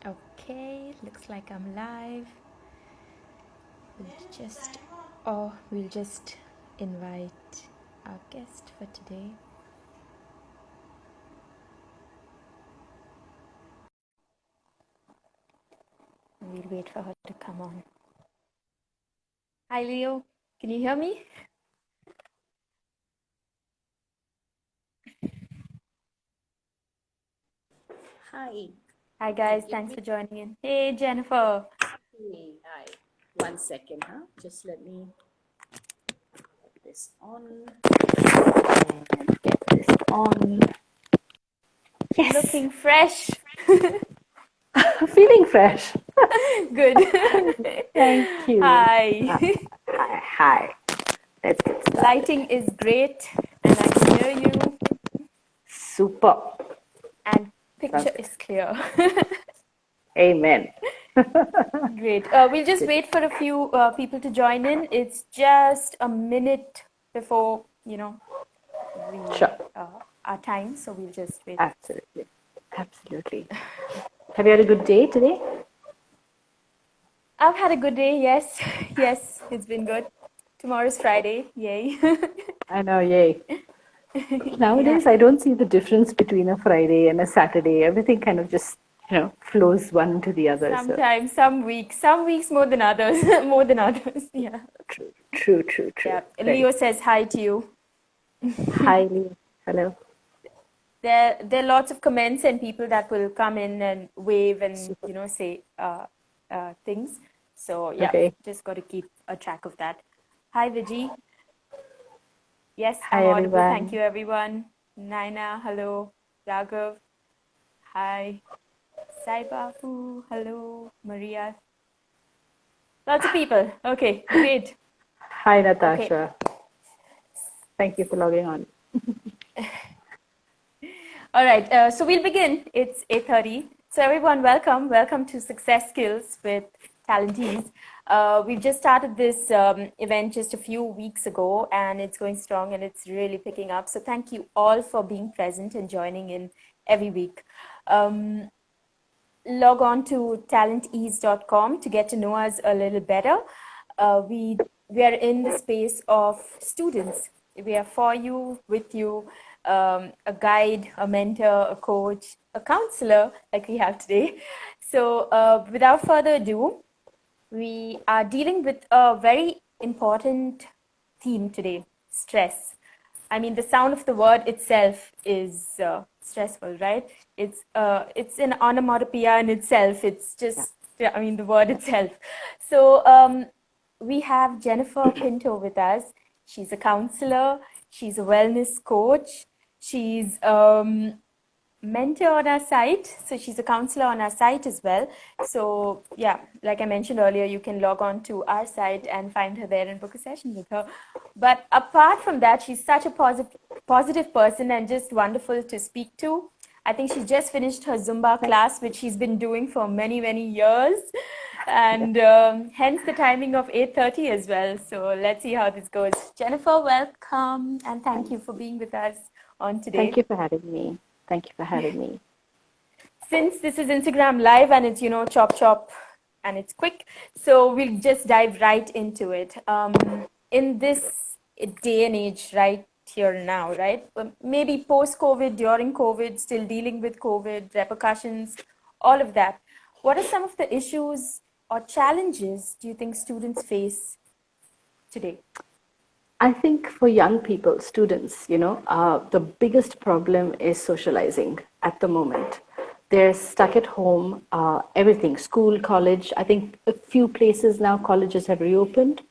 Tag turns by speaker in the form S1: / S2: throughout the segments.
S1: Okay, looks like I'm live. We'll just invite our guest for today. We'll wait for her to come on. Hi, Leo. Can you hear me?
S2: Hi.
S1: Hi, guys. Thanks for joining in. Hey, Jennifer.
S2: Hey, hi. 1 second, huh? Just let me put this on and get this on.
S1: Yes. Looking fresh.
S2: Feeling fresh.
S1: Good.
S2: Thank you.
S1: Hi.
S2: Hi. Let's get started.
S1: Lighting is great, and I can hear you.
S2: Super.
S1: And picture is clear.
S2: Amen.
S1: Great. We'll just wait for a few people to join in. It's just a minute before,
S2: Sure.
S1: Our time, so we'll just wait.
S2: Absolutely. Have you had a good day today?
S1: I've had a good day, yes. Yes, it's been good. Tomorrow's Friday, yay.
S2: I know, yay. Nowadays, I don't see the difference between a Friday and a Saturday. Everything kind of just, flows one into the other.
S1: Sometimes, some weeks more than others, yeah.
S2: True.
S1: Yeah. Leo says hi to you.
S2: Hi, Leo. Hello.
S1: There are lots of comments and people that will come in and wave and, say things. So, yeah,
S2: Okay.
S1: just got to keep a track of that. Hi, Vijay. Yes,
S2: Hi,
S1: I'm audible.
S2: everyone.
S1: Thank you, everyone. Naina, hello. Raghav, hi. Saibabu, hello. Maria. Lots of people. Okay, great.
S2: Hi, Natasha. Okay. Thank you for logging on.
S1: All right, so we'll begin. It's 8:30. So everyone, welcome to Success Skills with TalentEase. We've just started this event just a few weeks ago, and it's going strong and it's really picking up. So thank you all for being present and joining in every week. Log on to talentease.com to get to know us a little better. We are in the space of students. We are for you, with you, a guide, a mentor, a coach, a counselor like we have today. So without further ado, we are dealing with a very important theme today, stress. I mean, the sound of the word itself is stressful, right? It's an onomatopoeia in itself. It's just, the word itself. So we have Jennifer Pinto with us. She's a counselor. She's a wellness coach. She's mentor on our site. So she's a counselor on our site as well. So yeah, like I mentioned earlier, you can log on to our site and find her there and book a session with her. But apart from that, she's such a positive person and just wonderful to speak to. I think she just finished her Zumba class, which she's been doing for many, many years. And hence the timing of 8:30 as well. So let's see how this goes. Jennifer, welcome. And thank you for being with us on today.
S2: Thank you for having me.
S1: Since this is Instagram Live and it's, chop and it's quick, so we'll just dive right into it. In this day and age, right here now, right? Maybe post-COVID, during COVID, still dealing with COVID, repercussions, all of that. What are some of the issues or challenges do you think students face today?
S2: I think for young people, students, the biggest problem is socializing at the moment. They're stuck at home, everything, school, college. I think a few places now colleges have reopened,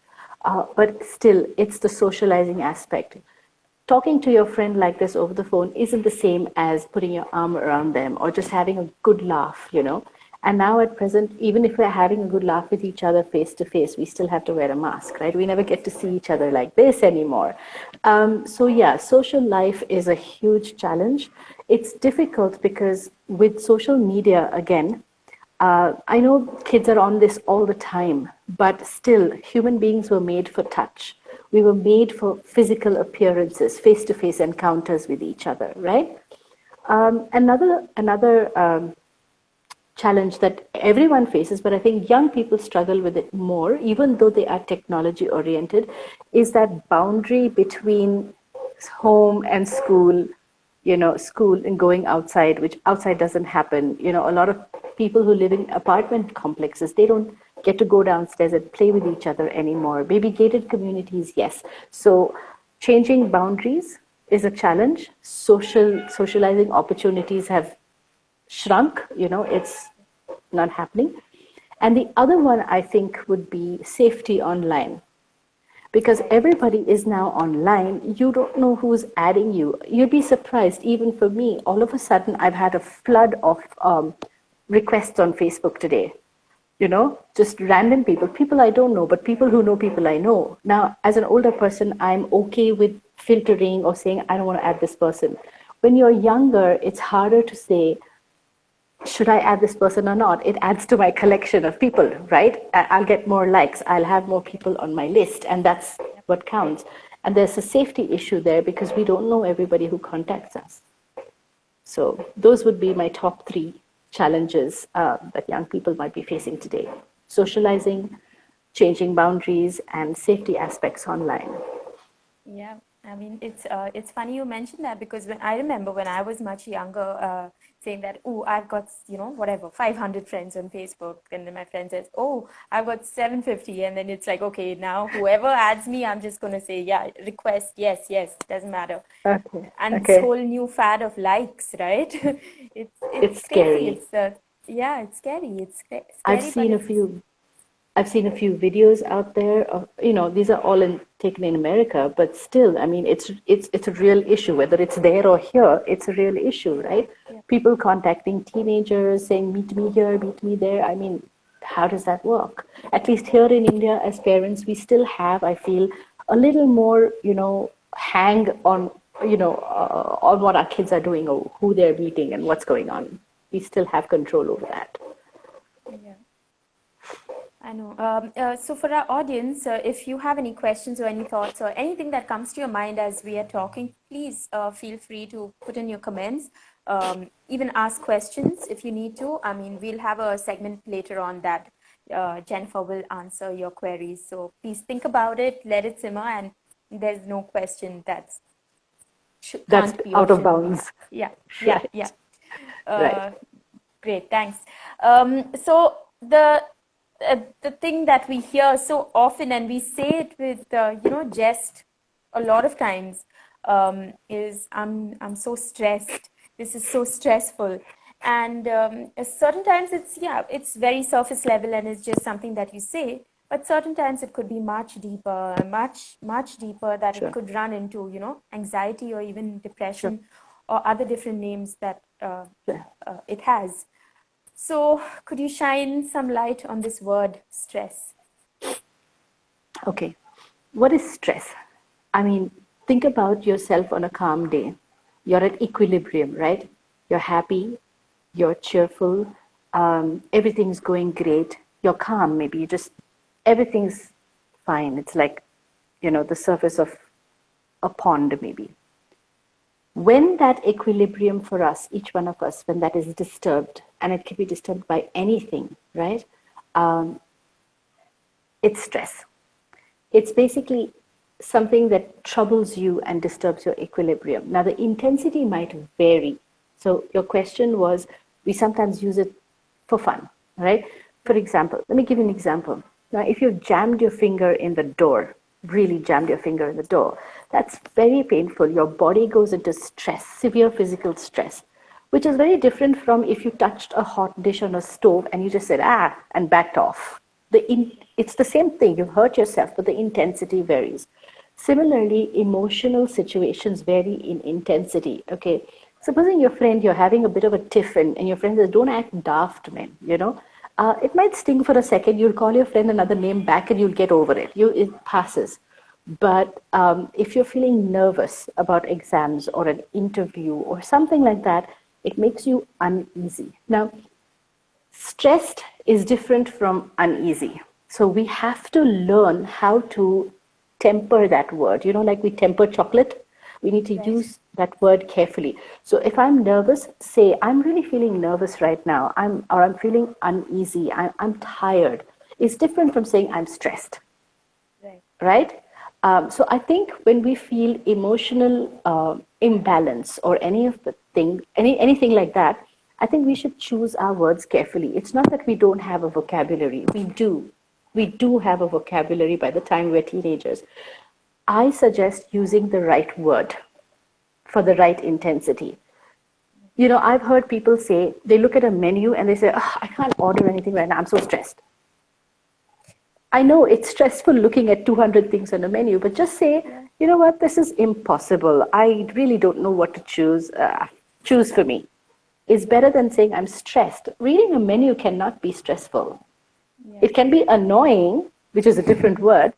S2: but still it's the socializing aspect. Talking to your friend like this over the phone isn't the same as putting your arm around them or just having a good laugh, And now at present, even if we're having a good laugh with each other face to face, we still have to wear a mask, right? We never get to see each other like this anymore. Social life is a huge challenge. It's difficult because with social media, again, I know kids are on this all the time, but still, human beings were made for touch. We were made for physical appearances, face-to-face encounters with each other, right? Another challenge that everyone faces, but I think young people struggle with it more, even though they are technology oriented, is that boundary between home and school, school and going outside, which outside doesn't happen. A lot of people who live in apartment complexes, they don't get to go downstairs and play with each other anymore. Maybe gated communities, yes. So changing boundaries is a challenge. Socializing opportunities have shrunk, it's not happening. And the other one I think would be safety online. Because everybody is now online, you don't know who's adding you. You'd be surprised, even for me, all of a sudden I've had a flood of requests on Facebook today. Just random people I don't know, but people who know people I know. Now, as an older person, I'm okay with filtering or saying, I don't want to add this person. When you're younger, it's harder to say, should I add this person or not? It adds to my collection of people, right? I'll get more likes. I'll have more people on my list, and that's what counts. And there's a safety issue there because we don't know everybody who contacts us. So those would be my top 3 challenges that young people might be facing today: socializing, changing boundaries, and safety aspects online.
S1: Yeah, I mean, it's funny you mentioned that, because I remember when I was much younger, saying that, oh, I've got, whatever, 500 friends on Facebook. And then my friend says, oh, I've got 750. And then it's like, okay, now whoever adds me, I'm just going to say, yeah, request, yes, doesn't matter.
S2: Okay.
S1: And this whole new fad of likes, right? It's crazy.
S2: Scary.
S1: It's scary. It's scary.
S2: I've seen a few videos out there of, these are all taken in America, but still, I mean, it's a real issue. Whether it's there or here, it's a real issue, right? Yeah. People contacting teenagers, saying, meet me here, meet me there. I mean, how does that work? At least here in India, as parents, we still have, I feel, a little more, hang on, on what our kids are doing or who they're meeting and what's going on. We still have control over that.
S1: Yeah. I know. So for our audience, if you have any questions or any thoughts or anything that comes to your mind as we are talking, please feel free to put in your comments. Even ask questions if you need to. I mean, we'll have a segment later on that Jennifer will answer your queries. So please think about it, let it simmer, and there's no question that's
S2: out of bounds.
S1: Yeah.
S2: Right.
S1: Great, thanks. So the thing that we hear so often, and we say it with jest a lot of times, is I'm so stressed. This is so stressful. And certain times it's very surface level and it's just something that you say. But certain times it could be much deeper, much deeper, that It could run into, anxiety or even depression or other different names that it has. So could you shine some light on this word, stress?
S2: Okay. What is stress? I mean, think about yourself on a calm day. You're at equilibrium, right? You're happy, you're cheerful, everything's going great. You're calm, maybe everything's fine. It's like, the surface of a pond, maybe. When that equilibrium for us, each one of us, when that is disturbed, and it can be disturbed by anything, right? It's stress. It's basically something that troubles you and disturbs your equilibrium. Now, the intensity might vary. So your question was, we sometimes use it for fun, right? For example, let me give you an example. Now, if you've jammed your finger in the door, really jammed your finger in the door, that's very painful. Your body goes into stress, severe physical stress, which is very different from if you touched a hot dish on a stove and you just said, and backed off. It's the same thing. You've hurt yourself, but the intensity varies. Similarly, emotional situations vary in intensity, okay? Supposing you're having a bit of a tiff and your friend says, don't act daft, man, it might sting for a second. You'll call your friend another name back and you'll get over it. It passes. But if you're feeling nervous about exams or an interview or something like that, it makes you uneasy. Now, stressed is different from uneasy. So we have to learn how to temper that word. Like we temper chocolate. We need to use that word carefully. So if I'm nervous, say, I'm really feeling nervous right now, I'm feeling uneasy, I'm tired. It's different from saying I'm stressed,
S1: Right.
S2: right? So I think when we feel emotional imbalance or any of the anything like that, I think we should choose our words carefully. It's not that we don't have a vocabulary. We do. We do have a vocabulary by the time we're teenagers. I suggest using the right word for the right intensity. You know, I've heard people say, they look at a menu and they say, "Ugh, I can't order anything right now, I'm so stressed." I know it's stressful looking at 200 things on a menu, but just say,
S1: Yeah.
S2: you know what, this is impossible. I really don't know what to choose. Choose for me. Is better than saying I'm stressed. Reading a menu cannot be stressful.
S1: Yeah.
S2: It can be annoying, which is a different word.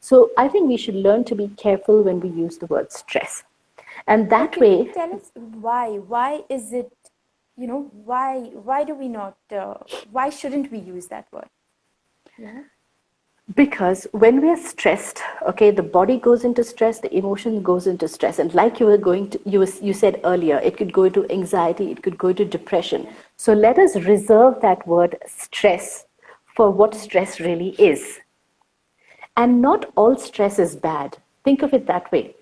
S2: So I think we should learn to be careful when we use the word stress. And
S1: But
S2: that
S1: can you
S2: way,
S1: tell us why? Why is it, why do we not, why shouldn't we use that word? Yeah.
S2: because when we're stressed, okay, the body goes into stress, the emotion goes into stress. And like you were you said earlier, it could go into anxiety, it could go into depression.
S1: Yeah.
S2: So let us reserve that word stress for what stress really is. And not all stress is bad. Think of it that way.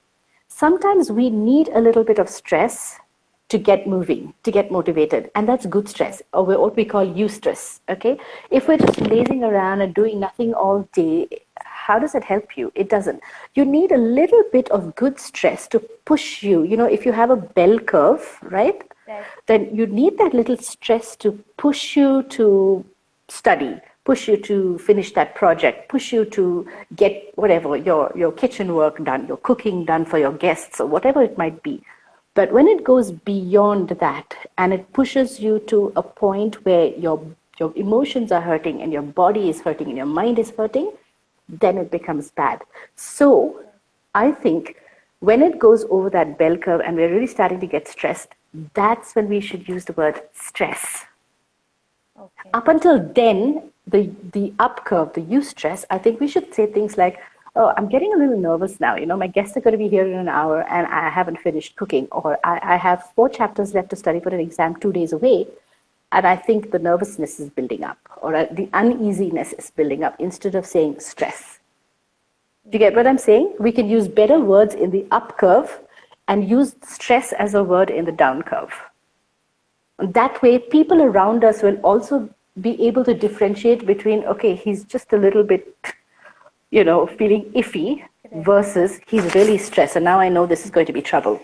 S2: Sometimes we need a little bit of stress to get moving, to get motivated, and that's good
S1: Right.
S2: stress, or what we call eustress. Okay, if we're just lazing around and doing nothing all day, how does it help you? It doesn't. You need a little bit of good stress to push you. You know, if you have a bell curve, right,
S1: Right.
S2: then you need that little stress to push you to study, push you to finish that project, push you to get whatever, your kitchen work done, your cooking done for your guests, or whatever it might be. But when it goes beyond that and it pushes you to a point where your emotions are hurting and your body is hurting and your mind is hurting, then it becomes bad. So I think when it goes over that bell curve and we're really starting to get stressed, that's when we should use the word stress.
S1: Okay.
S2: Up until then, the up curve, the eustress, I think we should say things like, "Oh, I'm getting a little nervous now. You know, my guests are going to be here in an hour and I haven't finished cooking, or I have 4 chapters left to study for an exam 2 days away. And I think the nervousness is building up, or the uneasiness is building up," instead of saying stress. Do you get what I'm saying? We can use better words in the up curve and use stress as a word in the down curve. That way, people around us will also be able to differentiate between, okay, he's just a little bit, feeling iffy,
S1: Correct.
S2: versus he's really stressed. And now I know this is going to be trouble.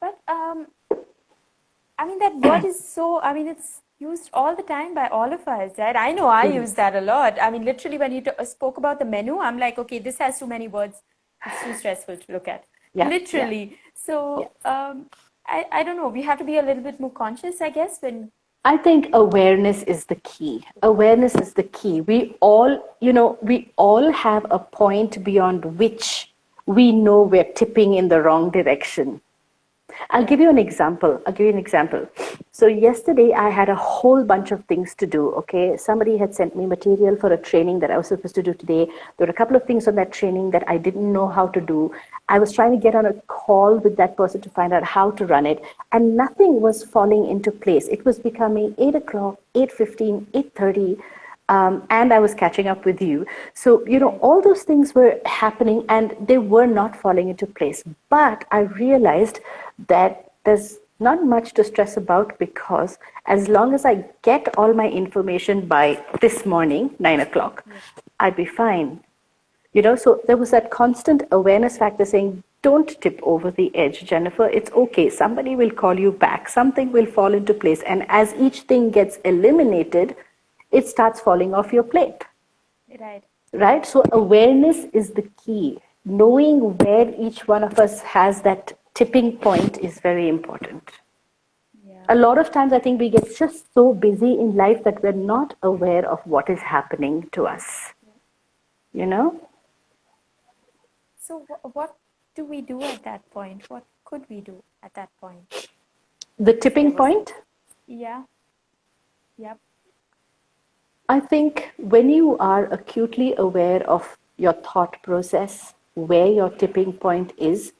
S1: But I mean, that word is so, I mean, it's used all the time by all of us, right? I know I use that a lot. I mean, literally, when you spoke about the menu, I'm like, okay, this has too many words. It's too stressful to look at.
S2: Yeah, yeah,
S1: Literally.
S2: yeah.
S1: So, I don't know. We have to be a little bit more conscious, I guess, when.
S2: I think awareness is the key. Awareness is the key. We all have a point beyond which we know we're tipping in the wrong direction. I'll
S1: Yeah.
S2: give you an example. So yesterday I had a whole bunch of things to do. Okay, somebody had sent me material for a training that I was supposed to do today. There were a couple of things on that training that I didn't know how to do. I was trying to get on a call with that person to find out how to run it, and nothing was falling into place. It was becoming 8 o'clock, 8:15, 8:30. And I was catching up with you. So,
S1: Right.
S2: all those things were happening and they were not falling into place. But I realized that there's not much to stress about, because as long as I get all my information by this morning, 9 o'clock, I'd be fine. So there was that constant awareness factor saying, don't tip over the edge, Jennifer. It's okay. Somebody will call you back. Something will fall into place. And as each thing gets eliminated, it starts falling off your plate,
S1: Right.
S2: right? So awareness is the key. Knowing where each one of us has that tipping point is very important.
S1: Yeah.
S2: A lot of times I think we get just so busy in life that we're not aware of what is happening to us, you know?
S1: So, what do we do at that point? What could we do at that point?
S2: The
S1: If there
S2: tipping
S1: was.
S2: point,
S1: Yeah. Yep.
S2: I think when you are acutely aware of your thought process, where your tipping point is,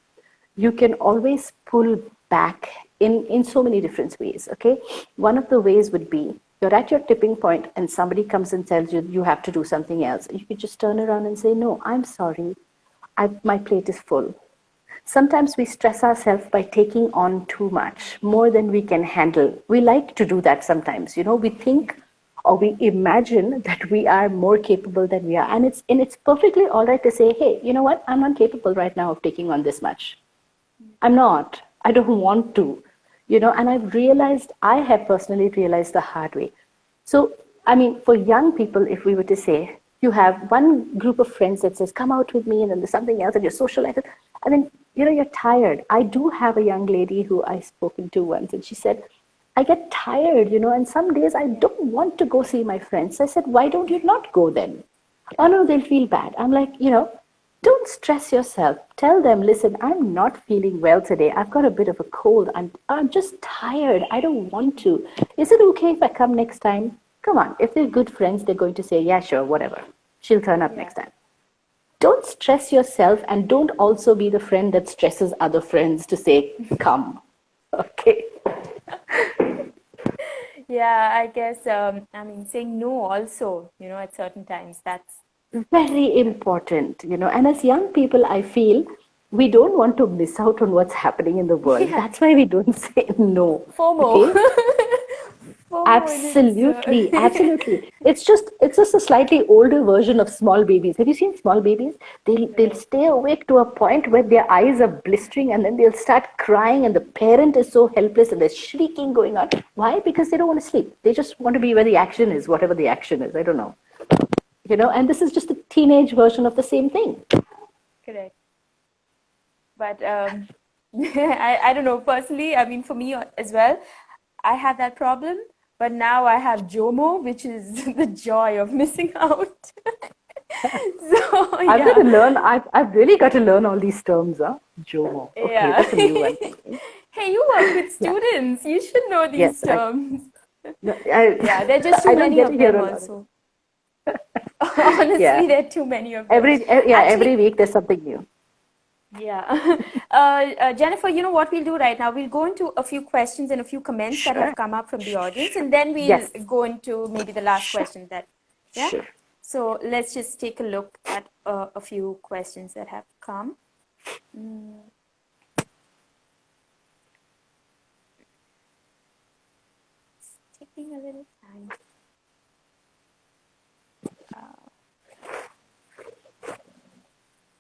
S2: you can always pull back in so many different ways, okay? One of the ways would be you're at your tipping point and somebody comes and tells you you have to do something else. You could just turn around and say, no, I'm sorry. My plate is full. Sometimes we stress ourselves by taking on too much, more than we can handle. We like to do that sometimes. We think or we imagine that we are more capable than we are. And it's perfectly all right to say, hey, you know what? I'm not capable right now of taking on this much. I'm not. I don't want to. And I have personally realized the hard way. So, I mean, for young people, if we were to say, you have one group of friends that says, come out with me, and then there's something else, and you're socializing, and then, you're tired. I do have a young lady who I spoken to once, and she said, I get tired, and some days I don't want to go see my friends. I said, why don't you not go then? Oh, no, they'll feel bad. I'm like, don't stress yourself. Tell them, listen, I'm not feeling well today. I've got a bit of a cold. I'm just tired. I don't want to. Is it okay if I come next time? Come on. If they're good friends, they're going to say, yeah, sure, whatever. She'll turn up next time. Don't stress yourself, and don't also be the friend that stresses other friends to say, come. Okay.
S1: Yeah, I guess, saying no also, at certain times, that's
S2: very important, and as young people, I feel we don't want to miss out on what's happening in the world. That's why we don't say no.
S1: FOMO.
S2: Okay.
S1: FOMO
S2: Absolutely, absolutely. It's just a slightly older version of small babies. Have you seen small babies? They'll stay awake to a point where their eyes are blistering, and then they'll start crying, and the parent is so helpless, and there's shrieking going on. Why? Because they don't want to sleep. They just want to be where the action is, whatever the action is. I don't know. And this is just a teenage version of the same thing.
S1: Correct. But I don't know, personally, for me as well, I had that problem, but now I have JOMO, which is the joy of missing out. So,
S2: I've got to learn, I've really got to learn all these terms, huh? JOMO. Okay, that's a new one.
S1: Hey, you work with students. You should know these terms.
S2: No,
S1: there are just too many of them also. Honestly, there are too many of them.
S2: Every week there's something new.
S1: Yeah. Jennifer, you know what we'll do right now? We'll go into a few questions and a few comments that have come up from the audience, and then we'll go into maybe the last question that,
S2: Sure.
S1: So let's just take a look at a few questions that have come. It's taking a little time.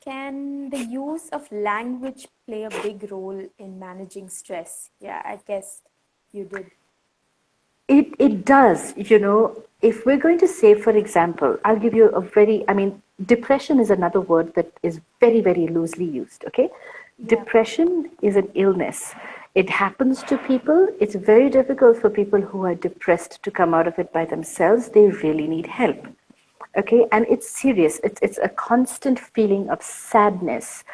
S1: Can the use of language play a big role in managing stress? Yeah, I guess you did.
S2: It does, if we're going to say, for example, I'll give you depression is another word that is very, very loosely used, okay? Yeah. Depression is an illness. It happens to people. It's very difficult for people who are depressed to come out of it by themselves. They really need help. Okay, and it's serious. It's a constant feeling of sadness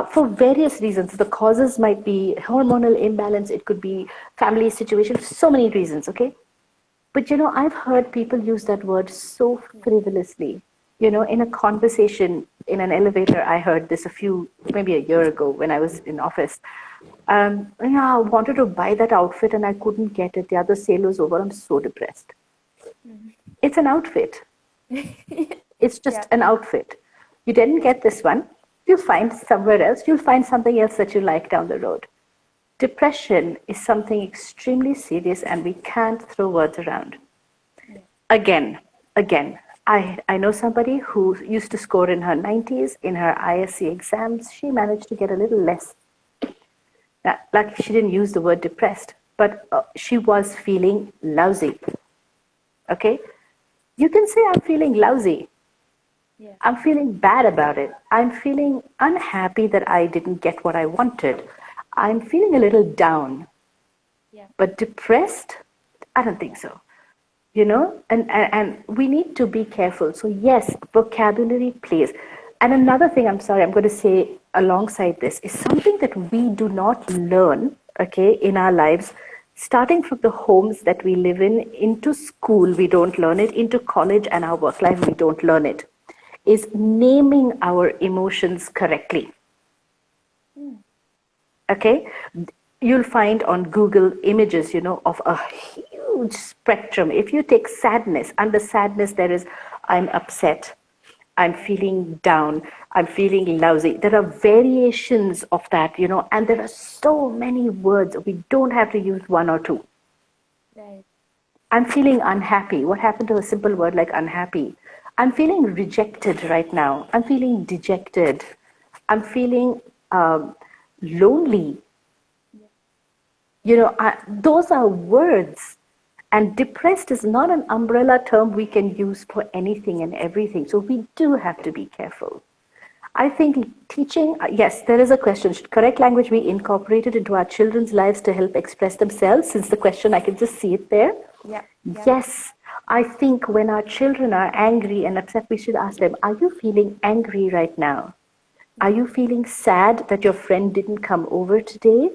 S2: for various reasons. The causes might be hormonal imbalance. It could be family situation. So many reasons. Okay, but I've heard people use that word so frivolously. In a conversation in an elevator, I heard this maybe a year ago when I was in office. I wanted to buy that outfit and I couldn't get it. The other sale was over. I'm so depressed. Mm-hmm. It's an outfit. It's just an outfit. You didn't get this one. You'll find somewhere else. You'll find something else that you like down the road. Depression is something extremely serious, and we can't throw words around. Again, I know somebody who used to score in her 90s in her ISC exams. She managed to get a little less. Like, she didn't use the word depressed, but she was feeling lousy. Okay? You can say, I'm feeling lousy. Yeah. I'm feeling bad about it. I'm feeling unhappy that I didn't get what I wanted. I'm feeling a little down. Yeah. But depressed? I don't think so. And we need to be careful. So yes, vocabulary plays. And another thing, I'm going to say alongside this, is something that we do not learn, okay, in our lives. Starting from the homes that we live in, into school, we don't learn it, into college and our work life, we don't learn it, is naming our emotions correctly. Okay, you'll find on Google images, of a huge spectrum. If you take sadness, under sadness there is I'm upset, I'm feeling down, I'm feeling lousy. There are variations of that, and there are so many words. We don't have to use one or two.
S1: Right.
S2: I'm feeling unhappy. What happened to a simple word like unhappy? I'm feeling rejected right now. I'm feeling dejected. I'm feeling lonely. Those are words. And depressed is not an umbrella term we can use for anything and everything. So we do have to be careful. I think teaching, yes, there is a question. Should correct language be incorporated into our children's lives to help express themselves? Since the question, I can just see it there.
S1: Yeah.
S2: Yes, I think when our children are angry and upset, we should ask them, are you feeling angry right now? Are you feeling sad that your friend didn't come over today?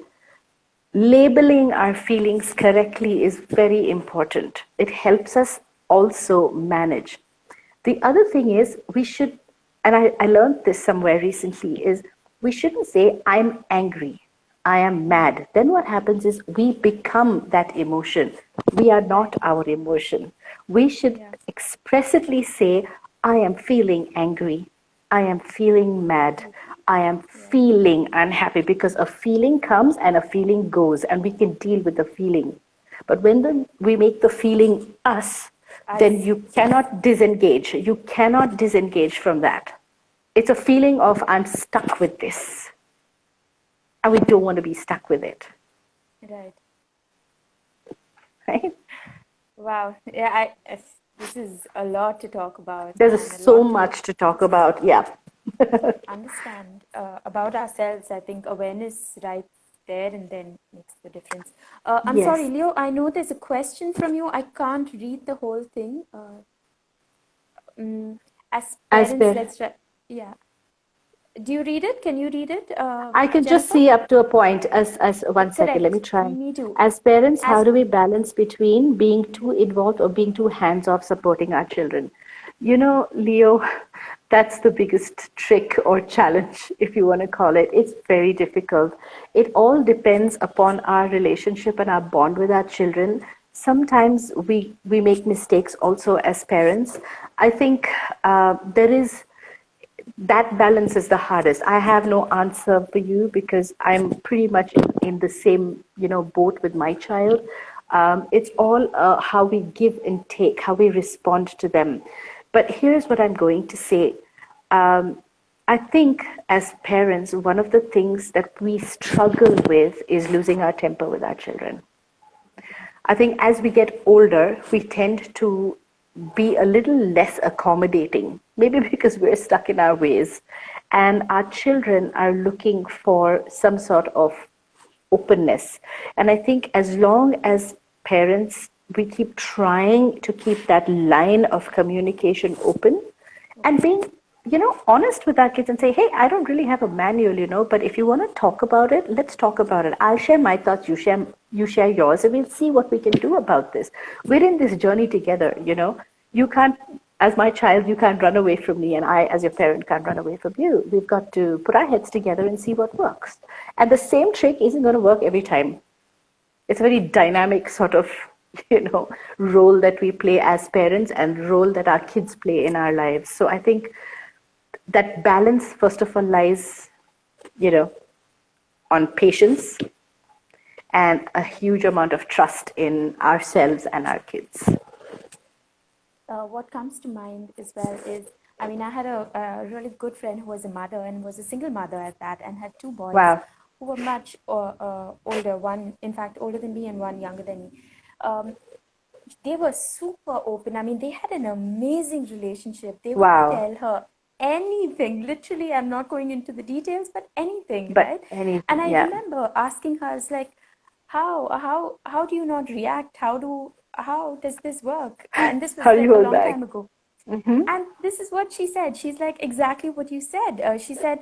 S2: Labeling our feelings correctly is very important. It helps us also manage. The other thing is we should, and I learned this somewhere recently, is we shouldn't say, I'm angry, I am mad. Then what happens is we become that emotion. We are not our emotion. We should expressively say, I am feeling angry, I am feeling mad, I am feeling unhappy, because a feeling comes and a feeling goes, and we can deal with the feeling. But when we make the feeling us, then you cannot disengage. You cannot disengage from that. It's a feeling of I'm stuck with this, and we don't want to be stuck with it.
S1: Right.
S2: Right?
S1: Wow. Yeah, this is a lot to talk about.
S2: There's
S1: And a
S2: so
S1: lot to
S2: much to talk about. Yeah.
S1: understand about ourselves. I think awareness right there and then makes the difference. I'm sorry,
S2: Yes.
S1: Leo, I know there's a question from you. I can't read the whole thing. As
S2: As
S1: parents,
S2: per,
S1: let's try. Yeah. Do you read it? Can you read it,
S2: I can just
S1: Jennifer?
S2: see up to a point. As 1 second, let me
S1: Correct.
S2: try.
S1: Me too.
S2: As parents, how
S1: As
S2: do we balance between being too involved or being too hands-off supporting our children? Leo, that's the biggest trick or challenge, if you want to call it. It's very difficult. It all depends upon our relationship and our bond with our children. Sometimes we make mistakes also as parents. I think there is that balance is the hardest. I have no answer for you because I'm pretty much in the same boat with my child. It's all how we give and take, how we respond to them. But here's what I'm going to say. I think as parents, one of the things that we struggle with is losing our temper with our children. I think as we get older, we tend to be a little less accommodating, maybe because we're stuck in our ways. And our children are looking for some sort of openness. And I think as long as parents, we keep trying to keep that line of communication open and being honest with our kids and say, hey, I don't really have a manual, but if you want to talk about it, let's talk about it. I'll share my thoughts, you share yours, and we'll see what we can do about this. We're in this journey together. You can't, as my child, you can't run away from me, and I, as your parent, can't run away from you. We've got to put our heads together and see what works. And the same trick isn't going to work every time. It's a very dynamic sort of role that we play as parents and role that our kids play in our lives. So I think that balance, first of all, lies, on patience and a huge amount of trust in ourselves and our kids.
S1: what comes to mind as well is, I mean, I had a really good friend who was a mother and was a single mother at that, and had two boys
S2: Wow.
S1: who were much older, one, in fact, older than me and one younger than me. They were super open. I mean, they had an amazing relationship. They would
S2: Wow.
S1: tell her anything. Literally, I'm not going into the details, but anything,
S2: But
S1: right? And
S2: anything,
S1: I
S2: yeah.
S1: remember asking her, I was like, how do you not react? How does this work? And this
S2: How
S1: was
S2: do you
S1: like a
S2: hold
S1: long
S2: back?
S1: time ago.
S2: Mm-hmm.
S1: And this is what she said. She's like, exactly what you said. She said,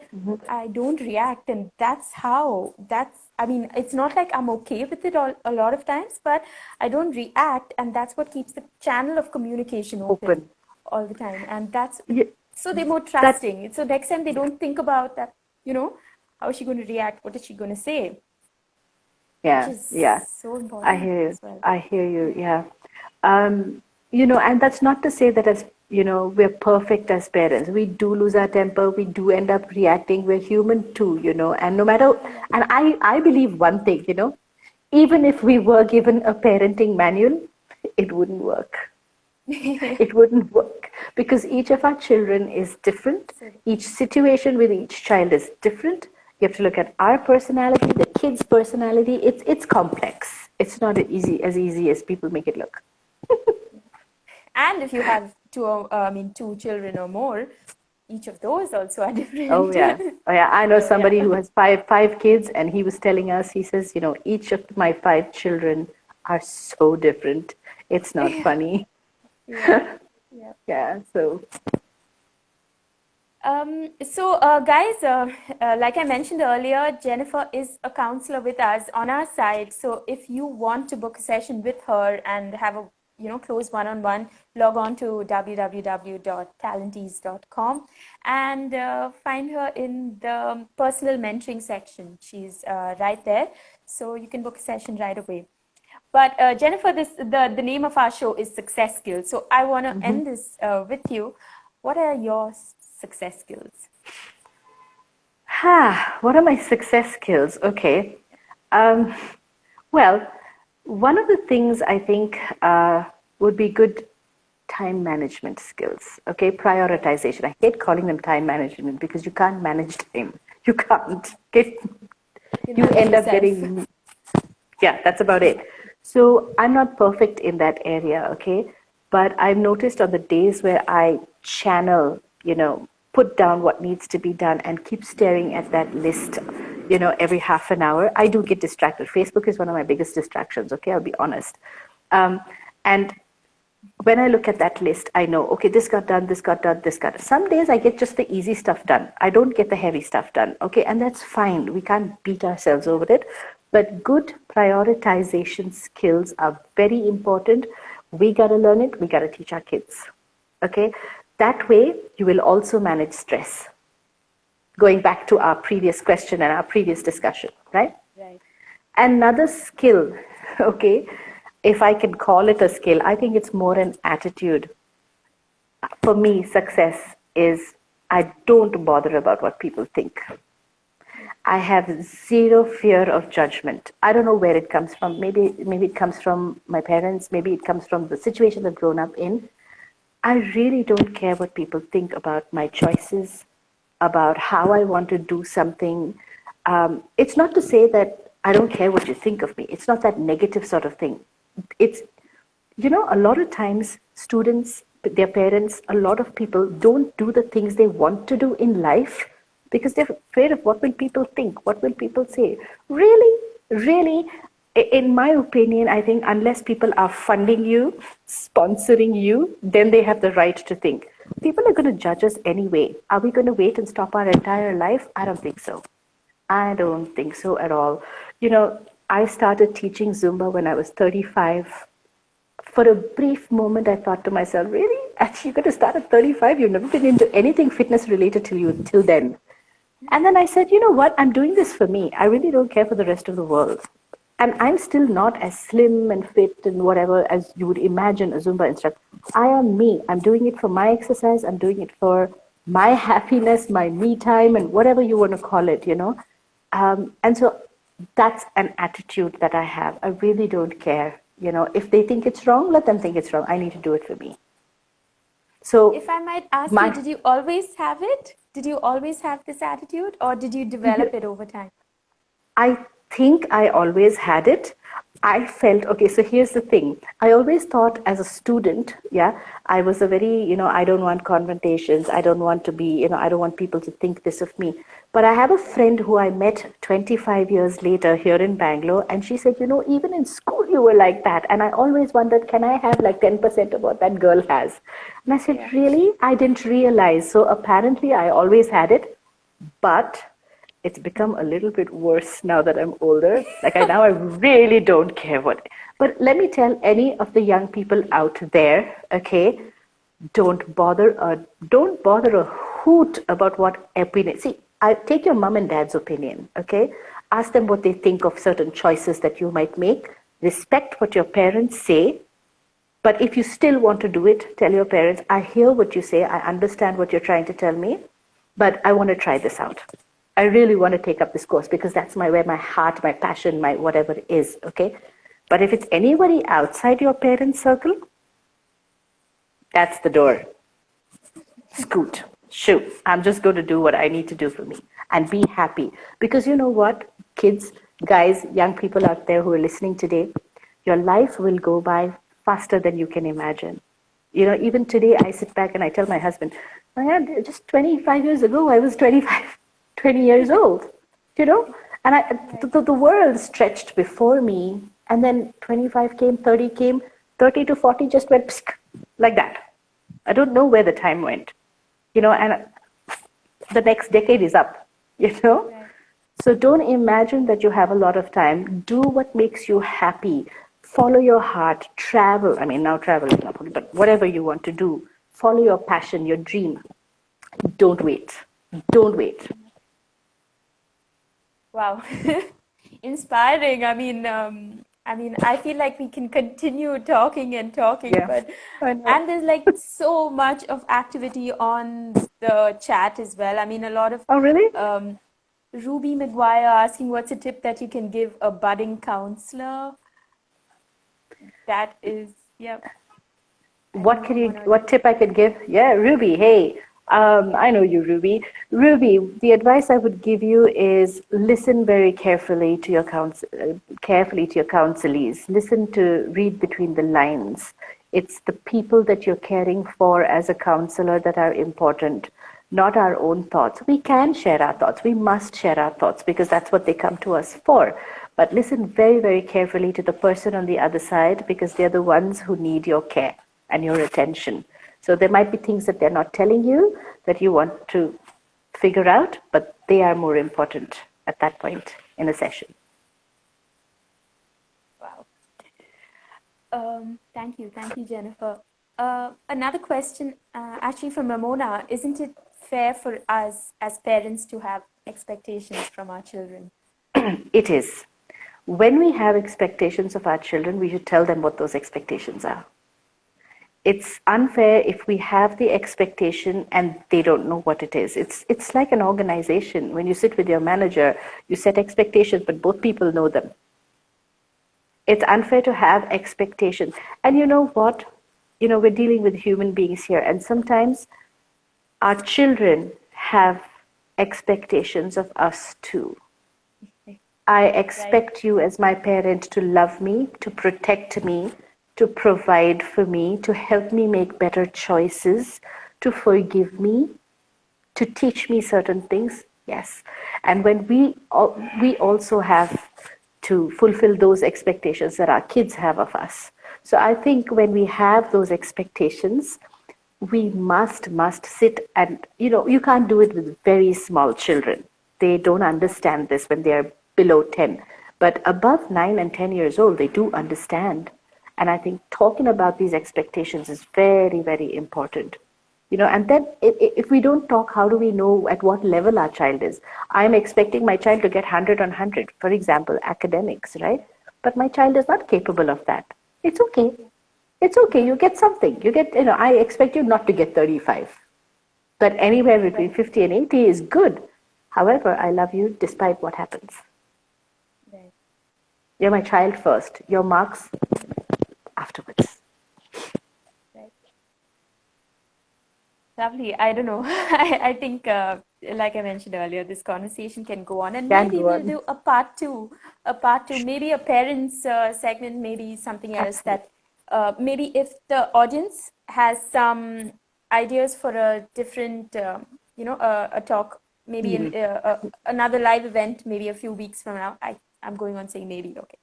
S1: I don't react. And I mean, it's not like I'm okay with it a lot of times, but I don't react. And that's what keeps the channel of communication open
S2: Open.
S1: all the time. And
S2: Yeah,
S1: so they're more
S2: that
S1: trusting. So next time they don't think about that, you know, How is she going to react? What is she going to say? Which
S2: Yeah,
S1: is
S2: yeah.
S1: so
S2: I
S1: important
S2: hear you.
S1: as well.
S2: I hear you. Yeah. And that's not to say that as, we're perfect as parents. We do lose our temper. We do end up reacting. We're human too, and no matter,
S1: Yeah.
S2: and I believe one thing, even if we were given a parenting manual, it wouldn't work. It wouldn't work because each of our children is different.
S1: So,
S2: Each situation with each child is different. You have to look at our personality, the kid's personality. It's complex. It's not easy as people make it look.
S1: and if you have two children or more, each of those also are
S2: Oh
S1: different.
S2: yeah. Oh yeah. I know
S1: So yeah.
S2: somebody who has five kids, and he was telling us. He says, each of my five children are so different. It's not funny.
S1: Yeah. Yeah.
S2: Yeah. So.
S1: Guys, like I mentioned earlier, Jennifer is a counselor with us on our side. So if you want to book a session with her and have a close one-on-one, log on to www.talentease.com and find her in the personal mentoring section. She's right there, so you can book a session right away. But Jennifer, the name of our show is Success Skills. So I want to
S2: Mhm.
S1: end this with you. What are your success skills?
S2: What are my success skills? Okay. Um, well, one of the things I think would be good time management skills. Okay, prioritization. I hate calling them time management because you can't manage time. You can't. Okay?
S1: You can
S2: You
S1: manage
S2: end up
S1: yourself.
S2: getting, yeah, that's about it. So I'm not perfect in that area, okay? But I've noticed on the days where I channel, put down what needs to be done and keep staring at that list, every half an hour, I do get distracted. Facebook is one of my biggest distractions, okay? I'll be honest. And when I look at that list, I know, okay, this got done, this got done, this got done. Some days I get just the easy stuff done. I don't get the heavy stuff done, okay? And that's fine. We can't beat ourselves over it. But good prioritization skills are very important. We got to learn it. We got to teach our kids, okay? That way, you will also manage stress. Going back to our previous question and our previous discussion, right?
S1: Right.
S2: Another skill, okay, if I can call it a skill, I think it's more an attitude. For me, success is I don't bother about what people think. I have zero fear of judgment. I don't know where it comes from. Maybe it comes from my parents. Maybe it comes from the situation I've grown up in. I really don't care what people think about my choices, about how I want to do something. It's not to say that I don't care what you think of me. It's not that negative sort of thing. It's, a lot of times students, their parents, a lot of people don't do the things they want to do in life because they're afraid of what will people think, what will people say. Really, in my opinion, I think unless people are funding you, sponsoring you, then they have the right to think. People are going to judge us anyway. Are we going to wait and stop our entire life? I don't think so. I don't think so at all. I started teaching Zumba when I was 35. For a brief moment, I thought to myself, really? Actually, you're going to start at 35? You've never been into anything fitness related till then. And then I said, you know what? I'm doing this for me. I really don't care for the rest of the world. And I'm still not as slim and fit and whatever as you would imagine a Zumba instructor. I am me. I'm doing it for my exercise. I'm doing it for my happiness, my me time, and whatever you want to call it. And so that's an attitude that I have. I really don't care. If they think it's wrong, let them think it's wrong. I need to do it for me. So
S1: If I might ask you,
S2: my
S1: did you always have it? Did you always have this attitude, or did you develop it over time?
S2: I think I always had it. I felt, okay, so here's the thing. I always thought as a student, yeah, I was a very, I don't want confrontations. I don't want to be, I don't want people to think this of me. But I have a friend who I met 25 years later here in Bangalore, and she said, even in school you were like that. And I always wondered, can I have like 10% of what that girl has? And I said,
S1: Yeah.
S2: really? I didn't realize. So apparently I always had it, but it's become a little bit worse now that I'm older. Like I really don't care what. But let me tell any of the young people out there, okay, don't bother a hoot about what opinion. See, I take your mom and dad's opinion, okay? Ask them what they think of certain choices that you might make. Respect what your parents say. But if you still want to do it, tell your parents, I hear what you say, I understand what you're trying to tell me, but I want to try this out. I really want to take up this course because that's where my heart, my passion, my whatever is, okay? But if it's anybody outside your parents' circle, that's the door. Scoot, shoot. I'm just going to do what I need to do for me and be happy. Because you know what, kids, guys, young people out there who are listening today, your life will go by faster than you can imagine. You know, even today I sit back and I tell my husband, man, just 25 years ago, I was 25, 20 years old, you know? And the world stretched before me. And then 25 came, 30 came, 30 to 40 just went psk, like that. I don't know where the time went, you know, and the next decade is up, you know? Right. So don't imagine that you have a lot of time. Do what makes you happy. Follow your heart. Travel. I mean, now travel is not, but whatever you want to do, follow your passion, your dream. Don't wait. Don't wait.
S1: Wow. Inspiring. I feel like we can continue talking and talking,
S2: Yeah.
S1: but and there's like so much of activity on the chat as well. I mean, a lot of
S2: Oh, really?
S1: Ruby McGuire asking what's a tip that you can give a budding counselor? That is, yeah.
S2: What tip I could give? Yeah, Ruby, hey, I know you, Ruby. Ruby, the advice I would give you is listen very carefully to your counselees. Listen to read between the lines. It's the people that you're caring for as a counselor that are important, not our own thoughts. We can share our thoughts. We must share our thoughts because that's what they come to us for. But listen very, very carefully to the person on the other side because they're the ones who need your care and your attention. So there might be things that they're not telling you that you want to figure out, but they are more important at that point in a session.
S1: Wow. Thank you, Jennifer. Another question, actually from Ramona, isn't it fair for us as parents to have expectations from our children?
S2: It is. When we have expectations of our children, we should tell them what those expectations are. It's unfair if we have the expectation and they don't know what it is. It's like an organization. When you sit with your manager, you set expectations, but both people know them. It's unfair to have expectations. And you know what? You know, we're dealing with human beings here, and sometimes our children have expectations of us too. I expect you as my parent to love me, to protect me, to provide for me, to help me make better choices, to forgive me, to teach me certain things. Yes. And when we also have to fulfill those expectations that our kids have of us. So I think when we have those expectations, we must sit and, you know, you can't do it with very small children. They don't understand this when they are below 10. But above 9 and 10 years old, they do understand. And I think talking about these expectations is very, very important. You know, and then if we don't talk, how do we know at what level our child is? I'm expecting my child to get 100 on 100, for example, academics, right? But my child is not capable of that. It's okay. It's okay. You get something. You get, you know, I expect you not to get 35. But anywhere between 50 and 80 is good. However, I love you despite what happens. Right. You're my child first. Your marks afterwards.
S1: Lovely. I don't know. I think, like I mentioned earlier, this conversation can go on, and maybe we'll do a part two, maybe a parents segment, maybe something else. Absolutely. That maybe if the audience has some ideas for a different, a talk, maybe in another live event, maybe a few weeks from now. I'm going on saying maybe, okay.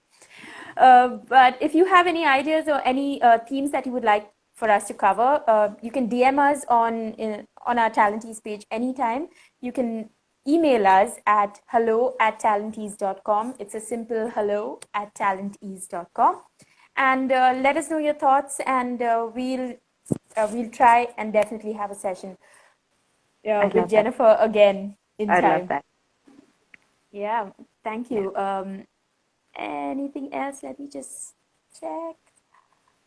S1: But if you have any ideas or any themes that you would like for us to cover, you can DM us on our TalentEase page anytime. You can email us at hello@talentease.com. It's a simple hello@talentease.com. And let us know your thoughts, and we'll try and definitely have a session with Jennifer again. in
S2: I love
S1: time.
S2: that.
S1: Yeah, thank
S2: Yeah.
S1: you. Anything else? Let me just check.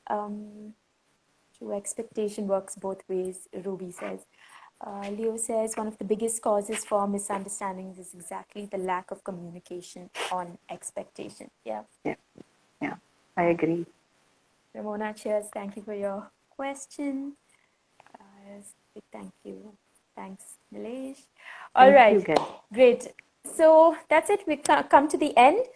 S1: True expectation works both ways, Ruby says. Leo says one of the biggest causes for misunderstandings is exactly the lack of communication on expectation. Yeah.
S2: Yeah. Yeah. I agree.
S1: Ramona, cheers. Thank you for your question. Big thank you. Thanks, Nilesh. All
S2: Thank you,
S1: right,
S2: guys.
S1: great. So that's it. We've come to the end.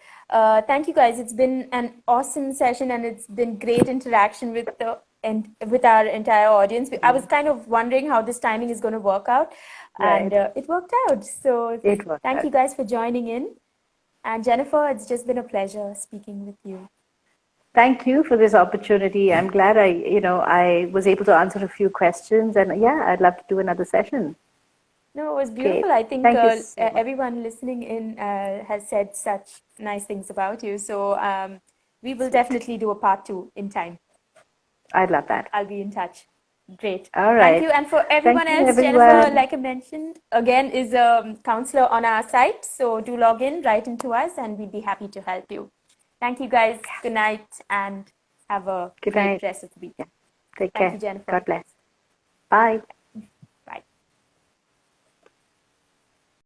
S1: Thank you, guys. It's been an awesome session, and it's been great interaction with the and with our entire audience. I was kind of wondering how this timing is going to work out, and
S2: Right.
S1: it worked out. So
S2: It worked
S1: thank
S2: out.
S1: you guys for joining in. And Jennifer, it's just been a pleasure speaking with you.
S2: Thank you for this opportunity. I'm glad I was able to answer a few questions, and yeah, I'd love to do another session.
S1: No, it was
S2: Okay.
S1: beautiful. I think
S2: Thank you so much.
S1: everyone listening in has said such nice things about you. So we will definitely do a part 2 in time.
S2: I'd love that.
S1: I'll be in touch. Great.
S2: All
S1: Thank
S2: right.
S1: you. And for
S2: Thank
S1: everyone
S2: you,
S1: else, Jennifer,
S2: everyone.
S1: like I mentioned, again, is a counselor on our site. So do log in, write into us, and we'd be happy to help you. Thank you, guys. Good night, and have a
S2: Good
S1: great
S2: night.
S1: rest of the week.
S2: Yeah. Take
S1: Thank
S2: care.
S1: you, Jennifer.
S2: God bless. Bye.